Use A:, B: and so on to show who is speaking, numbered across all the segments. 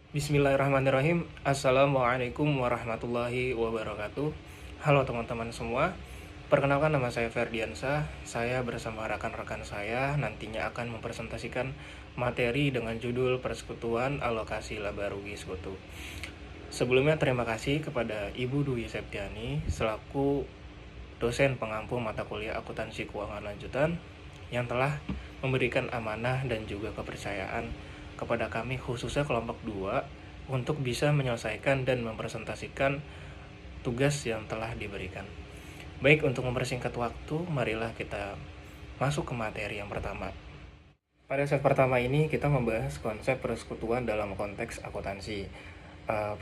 A: Bismillahirrahmanirrahim. Assalamualaikum warahmatullahi wabarakatuh. Halo teman-teman semua. Perkenalkan, nama saya Ferdiansa. Saya bersama rekan-rekan saya nantinya akan mempresentasikan materi dengan judul Persekutuan Alokasi Laba Rugi Sekutu. Sebelumnya terima kasih kepada Ibu Dwi Septiani selaku dosen pengampu mata kuliah akuntansi keuangan lanjutan yang telah memberikan amanah dan juga kepercayaan kepada kami khususnya kelompok 2 untuk bisa menyelesaikan dan mempresentasikan tugas yang telah diberikan. Baik, untuk mempersingkat waktu, marilah kita masuk ke materi yang pertama. Pada set pertama ini kita membahas konsep persekutuan dalam konteks akuntansi.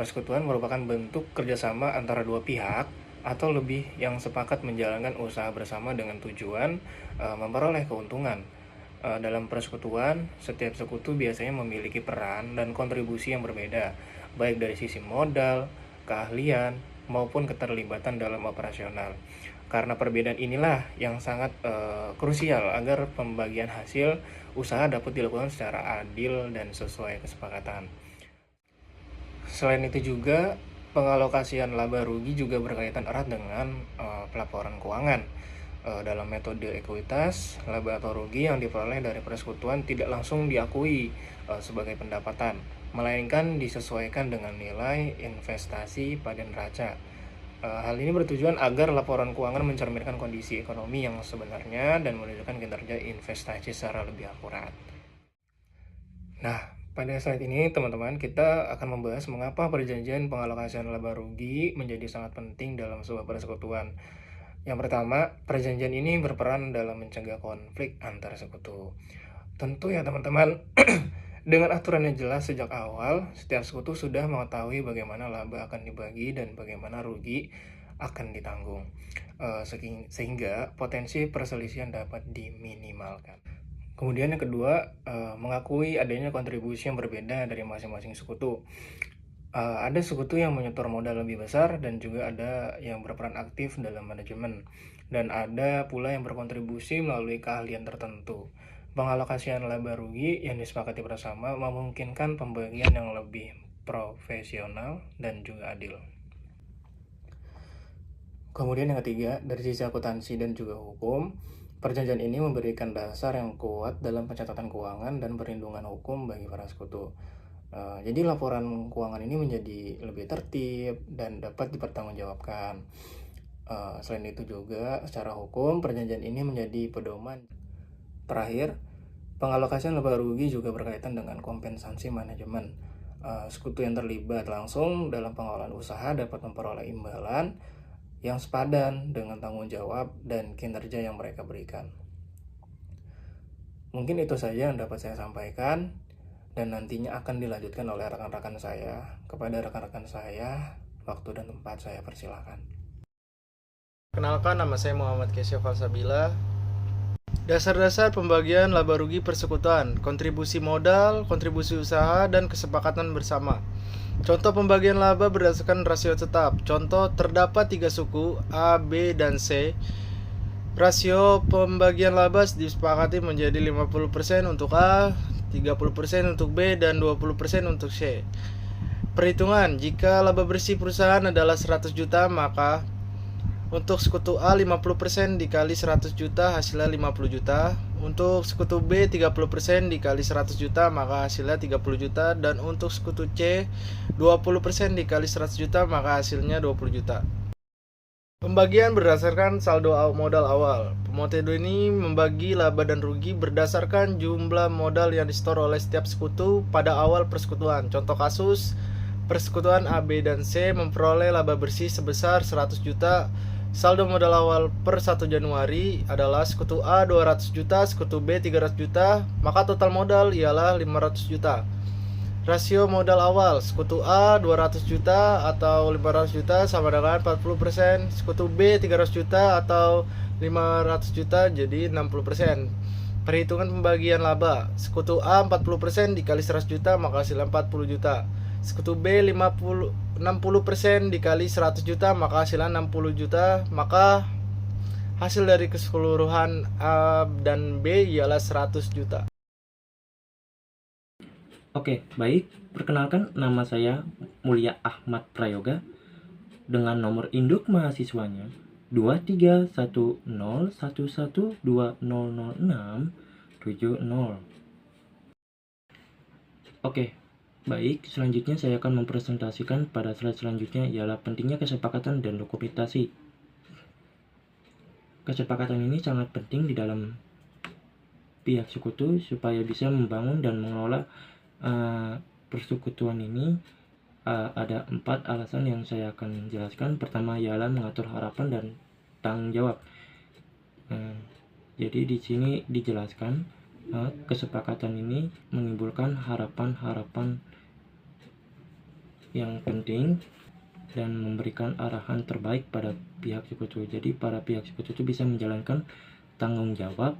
A: Persekutuan merupakan bentuk kerjasama antara dua pihak atau lebih yang sepakat menjalankan usaha bersama dengan tujuan memperoleh keuntungan. Dalam persekutuan, setiap sekutu biasanya memiliki peran dan kontribusi yang berbeda, baik dari sisi modal, keahlian, maupun keterlibatan dalam operasional. Karena perbedaan inilah yang sangat krusial agar pembagian hasil usaha dapat dilakukan secara adil dan sesuai kesepakatan. Selain itu juga, pengalokasian laba rugi juga berkaitan erat dengan pelaporan keuangan. Dalam metode ekuitas, laba atau rugi yang diperoleh dari persekutuan tidak langsung diakui sebagai pendapatan, melainkan disesuaikan dengan nilai investasi pada neraca. Hal ini bertujuan agar laporan keuangan mencerminkan kondisi ekonomi yang sebenarnya dan menunjukkan kinerja investasi secara lebih akurat. Nah, pada saat ini teman-teman kita akan membahas mengapa perjanjian pengalokasian laba rugi menjadi sangat penting dalam sebuah persekutuan. Yang pertama, perjanjian ini berperan dalam mencegah konflik antar sekutu. Tentu ya teman-teman, dengan aturan yang jelas sejak awal, setiap sekutu sudah mengetahui bagaimana laba akan dibagi dan bagaimana rugi akan ditanggung. Sehingga potensi perselisihan dapat diminimalkan. Kemudian yang kedua, mengakui adanya kontribusi yang berbeda dari masing-masing sekutu. Ada sekutu yang menyetor modal lebih besar dan juga ada yang berperan aktif dalam manajemen, dan ada pula yang berkontribusi melalui keahlian tertentu. Pengalokasian laba rugi yang disepakati bersama memungkinkan pembagian yang lebih profesional dan juga adil. Kemudian yang ketiga, dari sisi akuntansi dan juga hukum, perjanjian ini memberikan dasar yang kuat dalam pencatatan keuangan dan perlindungan hukum bagi para sekutu. Jadi laporan keuangan ini menjadi lebih tertib dan dapat dipertanggungjawabkan. Selain itu juga secara hukum perjanjian ini menjadi pedoman. Terakhir, pengalokasian laba rugi juga berkaitan dengan kompensasi manajemen. Sekutu yang terlibat langsung dalam pengelolaan usaha dapat memperoleh imbalan yang sepadan dengan tanggung jawab dan kinerja yang mereka berikan. Mungkin itu saja yang dapat saya sampaikan, dan nantinya akan dilanjutkan oleh rekan-rekan saya. Kepada rekan-rekan saya, waktu dan tempat saya persilakan.
B: Kenalkan, nama saya Muhammad Kesyaf Alsabila. Dasar-dasar pembagian laba rugi persekutuan, kontribusi modal, kontribusi usaha, dan kesepakatan bersama. Contoh pembagian laba berdasarkan rasio tetap. Contoh, terdapat 3 suku A, B, dan C. Rasio pembagian laba disepakati menjadi 50% untuk A, 30% untuk B, dan 20% untuk C. Perhitungan, jika laba bersih perusahaan adalah 100 juta, maka untuk sekutu A 50% dikali 100 juta hasilnya 50 juta. Untuk sekutu B 30% dikali 100 juta maka hasilnya 30 juta. Dan untuk sekutu C 20% dikali 100 juta maka hasilnya 20 juta. Pembagian berdasarkan saldo modal awal. Metode ini membagi laba dan rugi berdasarkan jumlah modal yang disetor oleh setiap sekutu pada awal persekutuan. Contoh kasus, persekutuan A, B, dan C memperoleh laba bersih sebesar 100 juta. Saldo modal awal per 1 Januari adalah sekutu A 200 juta, sekutu B 300 juta, maka total modal ialah 500 juta. Rasio modal awal, sekutu A 200 juta atau 500 juta sama dengan 40%, sekutu B 300 juta atau 500 juta jadi 60%. Perhitungan pembagian laba, sekutu A 40% dikali 100 juta maka hasilnya 40 juta. Sekutu B 60% dikali 100 juta maka hasilnya 60 juta, maka hasil dari keseluruhan A dan B ialah 100 juta.
C: Oke, baik. Perkenalkan, nama saya Mulia Ahmad Prayoga dengan nomor induk mahasiswanya 231011200670. Oke, baik. Selanjutnya saya akan mempresentasikan pada slide selanjutnya ialah pentingnya kesepakatan dan dokumentasi. Kesepakatan ini sangat penting di dalam pihak sekutu supaya bisa membangun dan mengelola persekutuan ini. Ada 4 alasan yang saya akan jelaskan. Pertama ialah mengatur harapan dan tanggung jawab. Jadi di sini dijelaskan kesepakatan ini menimbulkan harapan-harapan yang penting dan memberikan arahan terbaik pada pihak sekutu. Jadi para pihak sekutu itu bisa menjalankan tanggung jawab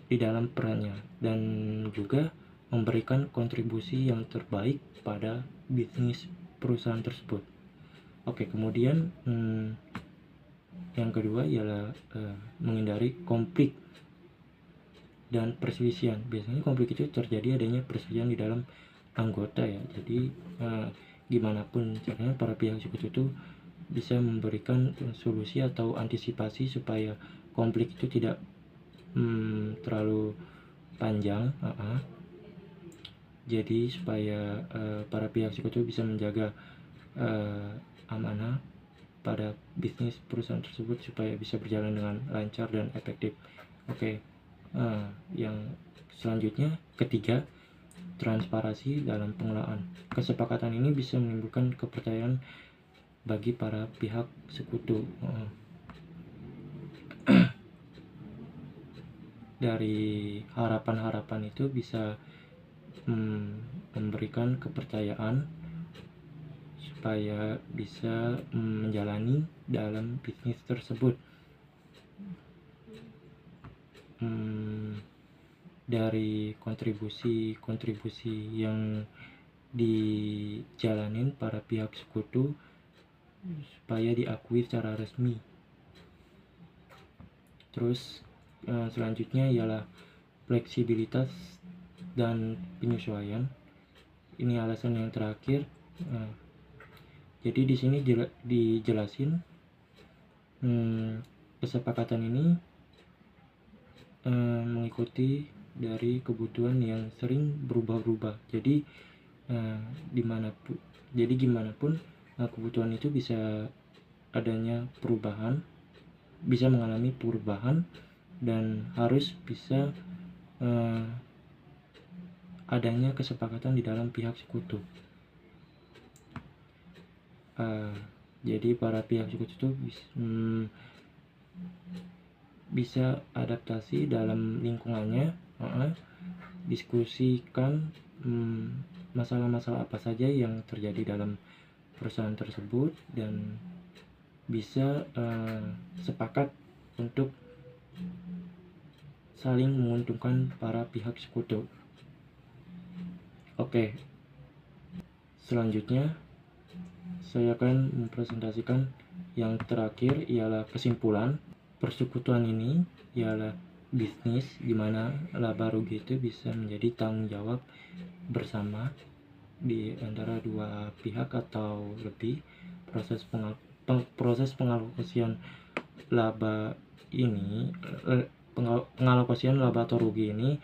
C: di dalam perannya dan juga memberikan kontribusi yang terbaik pada bisnis perusahaan tersebut. Oke, kemudian yang kedua ialah menghindari konflik dan perselisihan. Biasanya konflik itu terjadi adanya perselisihan di dalam anggota ya. Jadi gimana pun caranya para pihak sekutu itu bisa memberikan solusi atau antisipasi supaya konflik itu tidak terlalu panjang. Jadi supaya para pihak sekutu bisa menjaga amanah pada bisnis perusahaan tersebut supaya bisa berjalan dengan lancar dan efektif. Oke, yang selanjutnya ketiga, transparansi dalam pengelolaan. Kesepakatan ini bisa menimbulkan kepercayaan bagi para pihak sekutu. Dari harapan-harapan itu bisa memberikan kepercayaan supaya bisa menjalani dalam bisnis tersebut. Dari kontribusi yang dijalanin para pihak sekutu supaya diakui secara resmi. Terus selanjutnya ialah fleksibilitas dan penyesuaian. Ini alasan yang terakhir. Jadi di sini dijelasin kesepakatan ini mengikuti dari kebutuhan yang sering berubah-ubah. Jadi gimana pun kebutuhan itu bisa adanya perubahan, bisa mengalami perubahan dan harus bisa adanya kesepakatan di dalam pihak sekutu. Jadi para pihak sekutu itu bisa adaptasi dalam lingkungannya, diskusikan masalah-masalah apa saja yang terjadi dalam perusahaan tersebut dan bisa sepakat untuk saling menguntungkan para pihak sekutu. Oke, selanjutnya saya akan mempresentasikan yang terakhir ialah kesimpulan. Persekutuan ini ialah bisnis di mana laba rugi itu bisa menjadi tanggung jawab bersama di antara dua pihak atau lebih. Proses pengalokasian laba ini, pengalokasian laba atau rugi ini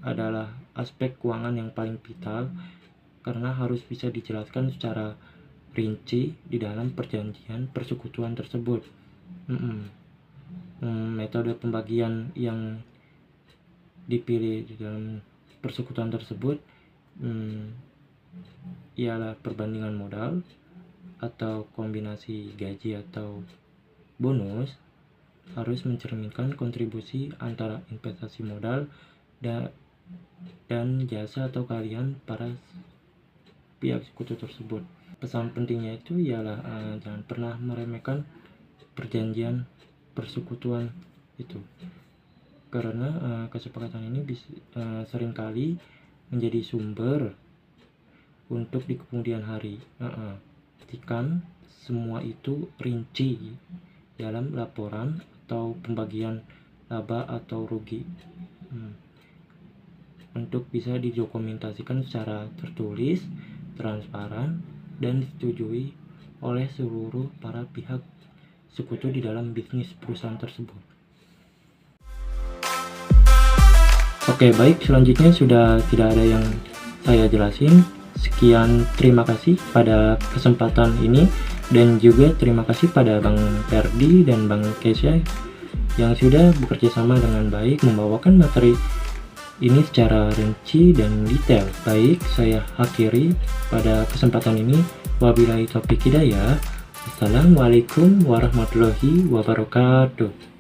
C: adalah aspek keuangan yang paling vital karena harus bisa dijelaskan secara rinci di dalam perjanjian persekutuan tersebut. Metode pembagian yang dipilih di dalam persekutuan tersebut ialah perbandingan modal atau kombinasi gaji atau bonus, harus mencerminkan kontribusi antara investasi modal dan jasa atau keahlian para pihak sekutu tersebut. Pesan pentingnya itu ialah jangan pernah meremehkan perjanjian persekutuan itu, karena kesepakatan ini seringkali menjadi sumber untuk di kemudian hari. Pastikan semua itu rinci dalam laporan atau pembagian laba atau rugi. untuk bisa didokumentasikan secara tertulis, transparan, dan disetujui oleh seluruh para pihak sekutu di dalam bisnis perusahaan tersebut. Oke, baik, selanjutnya sudah tidak ada yang saya jelasin. Sekian, terima kasih pada kesempatan ini, dan juga terima kasih pada Bang Ferdi dan Bang Kesha yang sudah bekerja sama dengan baik membawakan materi ini secara rinci dan detail. Baik, saya akhiri pada kesempatan ini. Wabillahi taufiq hidayah. Assalamualaikum warahmatullahi wabarakatuh.